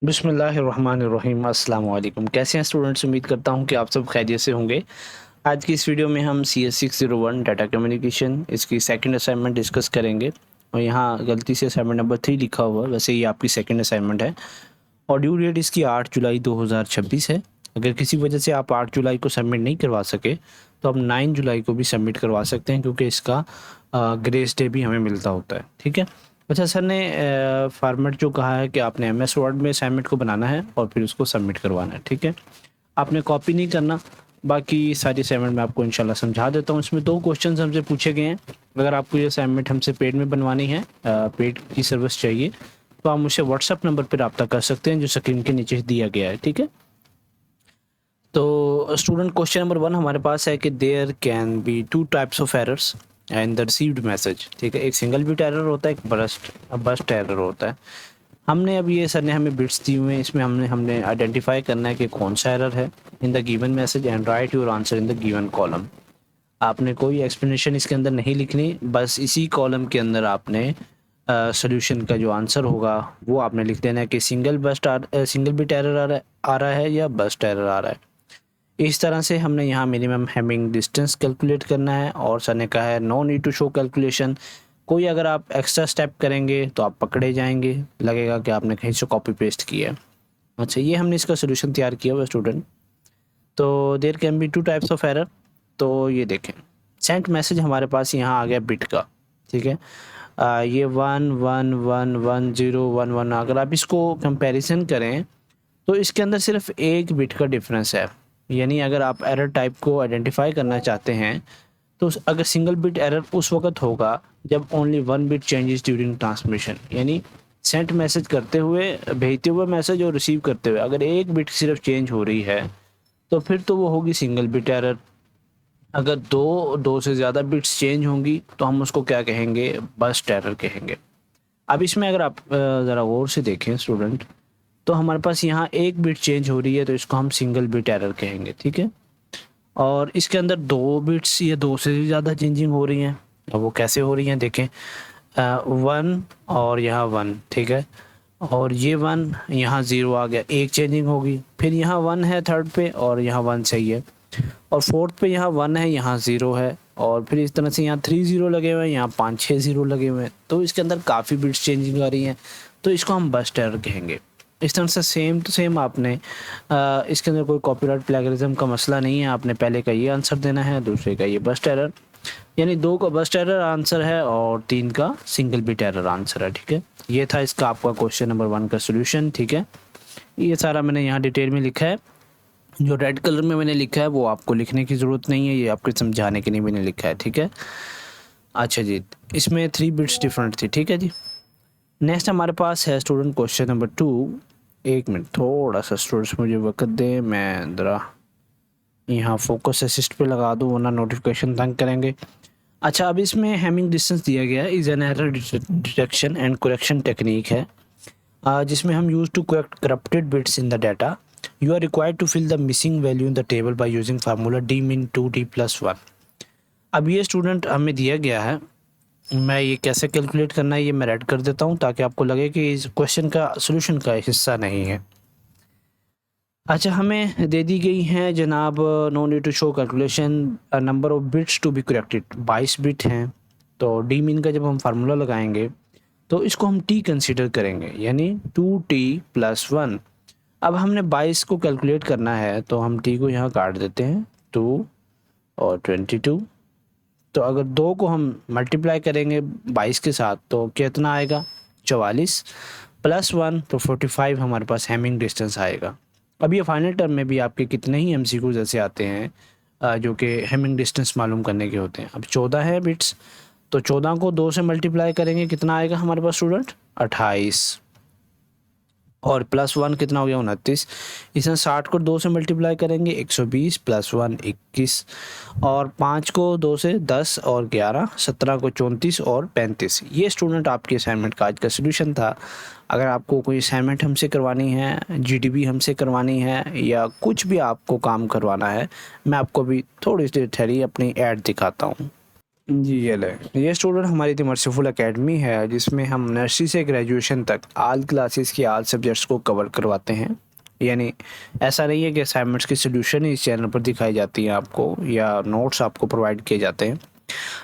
बिस्मिल्लाहिर्रहमानिर्रहीम अस्सलाम वालेकुम। कैसे हैं स्टूडेंट्स? उम्मीद करता हूं कि आप सब खैरियत से होंगे। आज की इस वीडियो में हम CS601 डाटा कम्युनिकेशन इसकी सेकंड असाइनमेंट डिस्कस करेंगे। और यहाँ गलती से असाइनमेंट नंबर 3 लिखा हुआ है, वैसे ये आपकी सेकंड असाइनमेंट है और ड्यू डेट इसकी 8 जुलाई 2026 है। अगर किसी वजह से आप 8 जुलाई को सबमिट नहीं करवा सके तो आप 9 जुलाई को भी सबमिट करवा सकते हैं, क्योंकि इसका ग्रेस डे भी हमें मिलता होता है। ठीक है। अच्छा, सर ने फॉर्मेट जो कहा है कि आपने MS वर्ड में असाइनमेंट को बनाना है और फिर उसको सबमिट करवाना है। ठीक है, आपने कॉपी नहीं करना। बाकी सारी असाइनमेंट मैं आपको इंशाल्लाह समझा देता हूँ। इसमें 2 क्वेश्चंस हमसे पूछे गए हैं। अगर आपको ये असाइनमेंट हमसे पेड में बनवानी है, पेड की सर्विस चाहिए, तो आप मुझसे व्हाट्सएप नंबर पर रब्ता कर सकते हैं जो स्क्रीन के नीचे दिया गया है। ठीक है, तो स्टूडेंट क्वेश्चन नंबर 1 हमारे पास है कि there can be 2 types of errors and the received message. ठीक है, एक सिंगल बिट एरर होता है, एक बर्स्ट एरर होता है। हमने अब ये सर ने हमें बिट्स दी हुए हैं, इसमें हमने आइडेंटिफाई करना है कि कौन सा एरर है in the given message and right your answer in the given column. आपने कोई एक्सप्लेनेशन इसके अंदर नहीं लिखनी, बस इसी कॉलम के अंदर आपने सोल्यूशन का जो आंसर होगा वो आपने लिख देना है कि सिंगल बिट एरर आ रहा है या बर्स्ट एरर आ रहा है। इस तरह से हमने यहाँ मिनिमम हैमिंग डिस्टेंस कैलकुलेट करना है और सर ने कहा है no need to show calculation. कोई अगर आप एक्स्ट्रा स्टेप करेंगे तो आप पकड़े जाएंगे, लगेगा कि आपने कहीं से कॉपी पेस्ट किया है। अच्छा, ये हमने इसका सोल्यूशन तैयार किया हुआ स्टूडेंट। तो there can be 2 types of error. तो ये देखें, सेंट मैसेज हमारे पास यहाँ आ गया बिट का। ठीक है, ये 1 1 1 1 0 1 1। अगर आप इसको कंपैरिजन करें तो इसके अंदर सिर्फ एक बिट का डिफरेंस है। यानी अगर आप एरर टाइप को आइडेंटिफाई करना चाहते हैं तो अगर सिंगल बिट एरर उस वक्त होगा जब only 1 bit changes during transmission, यानी सेंड मैसेज करते हुए, भेजते हुए मैसेज और रिसीव करते हुए अगर एक बिट सिर्फ चेंज हो रही है तो फिर तो वो होगी सिंगल बिट एरर। अगर दो से ज़्यादा बिट्स चेंज होंगी तो हम उसको क्या कहेंगे? बर्स्ट एरर कहेंगे। अब इसमें अगर आप ज़रा गौर से देखें स्टूडेंट, तो हमारे पास यहाँ एक बिट चेंज हो रही है तो इसको हम सिंगल बिट एरर कहेंगे। ठीक है, और इसके अंदर 2 बिट्स या 2 से भी ज़्यादा चेंजिंग हो रही हैं। अब वो कैसे हो रही हैं देखें, 1 और यहाँ 1। ठीक है, और ये 1 यहाँ 0 आ गया, एक चेंजिंग होगी। फिर यहाँ 1 है थर्ड पे और यहाँ 1 सही है, और फोर्थ पे यहाँ 1 है, यहाँ 0 है, और फिर इस तरह से यहाँ 3 0 लगे हुए हैं, यहाँ 5-6 0 लगे हुए हैं। तो इसके अंदर काफ़ी बिट्स चेंजिंग आ रही हैं, तो इसको हम बर्स्ट एरर कहेंगे। इस तरह से सेम टू सेम आपने इसके अंदर कोई कॉपीराइट प्लेगरिज्म का मसला नहीं है। आपने पहले का ये आंसर देना है, दूसरे का ये बर्स्ट एरर, यानी 2 का बर्स्ट एरर आंसर है और 3 का सिंगल बिट एरर आंसर है। ठीक है, ये था इसका आपका क्वेश्चन नंबर 1 का सोल्यूशन। ठीक है, ये सारा मैंने यहाँ डिटेल में लिखा है। जो रेड कलर में मैंने लिखा है वो आपको लिखने की ज़रूरत नहीं है, ये आपको समझाने के लिए मैंने लिखा है। ठीक है, अच्छा जी, इसमें 3 बिट्स डिफरेंट थी। ठीक है जी, नेक्स्ट हमारे पास है स्टूडेंट क्वेश्चन नंबर 2। एक मिनट, थोड़ा सा स्टूडेंट्स मुझे वक्त दें, मैं ज़रा यहाँ फोकस असिस्ट पे लगा दूँ वरना नोटिफिकेशन तंग करेंगे। अच्छा, अब इसमें हैमिंग डिस्टेंस दिया गया है, is an error detection and correction technique है, जिसमें हम use to correct corrupted bits in the data. You are required to fill the missing value in the table by using formula d min 2d+1। अब ये student हमें दिया गया है, मैं ये कैसे कैलकुलेट करना है ये मैं रेड कर देता हूँ ताकि आपको लगे कि इस क्वेश्चन का सोल्यूशन का हिस्सा नहीं है। अच्छा, हमें दे दी गई हैं जनाब, no need to show calculation, number of bits to be corrected 22 bit हैं। तो डी मीन का जब हम फार्मूला लगाएंगे तो इसको हम टी कंसीडर करेंगे, यानी 2t+1। अब हमने 22 को कैलकुलेट करना है तो हम टी को यहाँ काट देते हैं, 2 और 22। तो अगर 2 को हम मल्टीप्लाई करेंगे 22 के साथ तो कितना आएगा? 44 +1 तो 45 हमारे पास हैमिंग डिस्टेंस आएगा। अब ये फाइनल टर्म में भी आपके कितने ही MCQ जैसे आते हैं जो कि हैमिंग डिस्टेंस मालूम करने के होते हैं। अब 14 है बिट्स, तो 14 को 2 से मल्टीप्लाई करेंगे, कितना आएगा हमारे पास स्टूडेंट? 28, और +1 कितना हो गया? 29। इसमें 60 को 2 से मल्टीप्लाई करेंगे, 120 +1 21, और 5 को 2 से 10 और 11, 17 को 34 और 35। ये स्टूडेंट आपकी असाइनमेंट का आज का सोल्यूशन था। अगर आपको कोई असाइनमेंट हमसे करवानी है, GDB हमसे करवानी है, या कुछ भी आपको काम करवाना है, मैं आपको भी थोड़ी देर ठहरी अपनी ऐड दिखाता हूँ। जी, ये स्टूडेंट हमारी द मर्सीफुल एकेडमी है, जिसमें हम नर्सरी से ग्रेजुएशन तक ऑल क्लासेस की ऑल सब्जेक्ट्स को कवर करवाते हैं। यानी ऐसा नहीं है कि असाइनमेंट्स की सॉल्यूशन ही इस चैनल पर दिखाई जाती है आपको, या नोट्स आपको प्रोवाइड किए जाते हैं।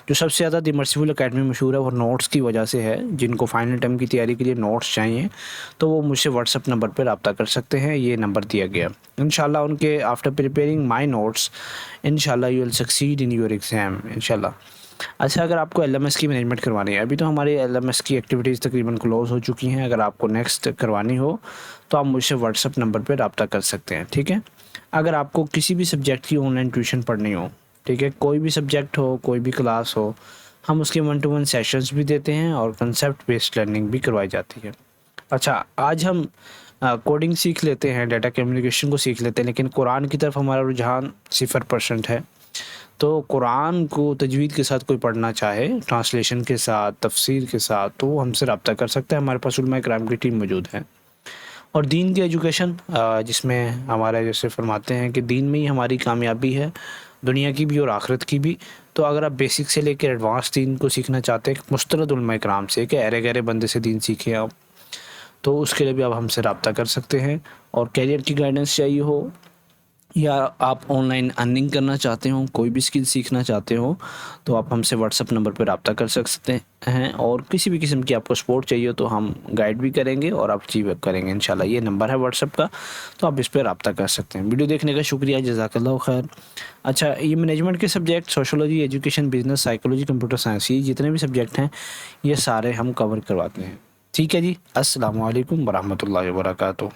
जो सबसे ज़्यादा द मर्सीफुल एकेडमी मशहूर है वो नोट्स की वजह से है। जिनको फाइनल टर्म की तैयारी के लिए नोट्स चाहिए तो वो मुझसे व्हाट्सअप नंबर पर रब्ता कर सकते हैं, ये नंबर दिया गया। इंशाल्लाह उनके आफ्टर प्रिपेयरिंग माई नोट्स इंशाल्लाह you will succeed in your exam इंशाल्लाह। अच्छा, अगर आपको एलएमएस की मैनेजमेंट करवानी है, अभी तो हमारी एलएमएस की एक्टिविटीज़ तकरीबन क्लोज़ हो चुकी हैं। अगर आपको नेक्स्ट करवानी हो तो आप मुझसे व्हाट्सअप नंबर पे रब्ता कर सकते हैं, ठीक है। अगर आपको किसी भी सब्जेक्ट की ऑनलाइन ट्यूशन पढ़नी हो, ठीक है, कोई भी सब्जेक्ट हो, कोई भी क्लास हो, हम उसके 1 टू 1 सेशंस भी देते हैं और कंसेप्ट बेस्ड लर्निंग भी करवाई जाती है। अच्छा, आज हम कोडिंग सीख लेते हैं, डाटा कम्युनिकेशन को सीख लेते हैं, लेकिन कुरान की तरफ हमारा रुझान 0% है। तो कुरान को तजवीद के साथ कोई पढ़ना चाहे, ट्रांसलेशन के साथ, तफसीर के साथ, तो वो हमसे रब्ता कर सकता है। हमारे पास उलमा किराम की टीम मौजूद है। और दीन की एजुकेशन, जिसमें हमारे जैसे फरमाते हैं कि दीन में ही हमारी कामयाबी है, दुनिया की भी और आखिरत की भी। तो अगर आप बेसिक से लेकर एडवांस दीन को सीखना चाहते हैं मुस्तनद उलमा किराम से, कि अरे गहरे बंदे से दीन सीखें आप, तो उसके लिए भी आप हमसे रब्ता कर सकते हैं। और कैरियर की गाइडेंस चाहिए हो, या आप ऑनलाइन अर्निंग करना चाहते हो, कोई भी स्किल सीखना चाहते हो, तो आप हमसे व्हाट्सअप नंबर पर रब्ता कर सकते हैं। और किसी भी किस्म की आपको सपोर्ट चाहिए तो हम गाइड भी करेंगे और आप अचीव करेंगे इंशाल्लाह। ये नंबर है व्हाट्सअप का, तो आप इस पर रब्ता कर सकते हैं। वीडियो देखने का शुक्रिया, जज़ाकल्लाह खैर। अच्छा, ये मैनेजमेंट के subject sociology, education, business, psychology, computer science, ये जितने भी सब्जेक्ट हैं ये सारे हम कवर करवाते हैं। ठीक है जी, अस्सलाम वालेकुम वरहमतुल्लाहि वबरकातुहू।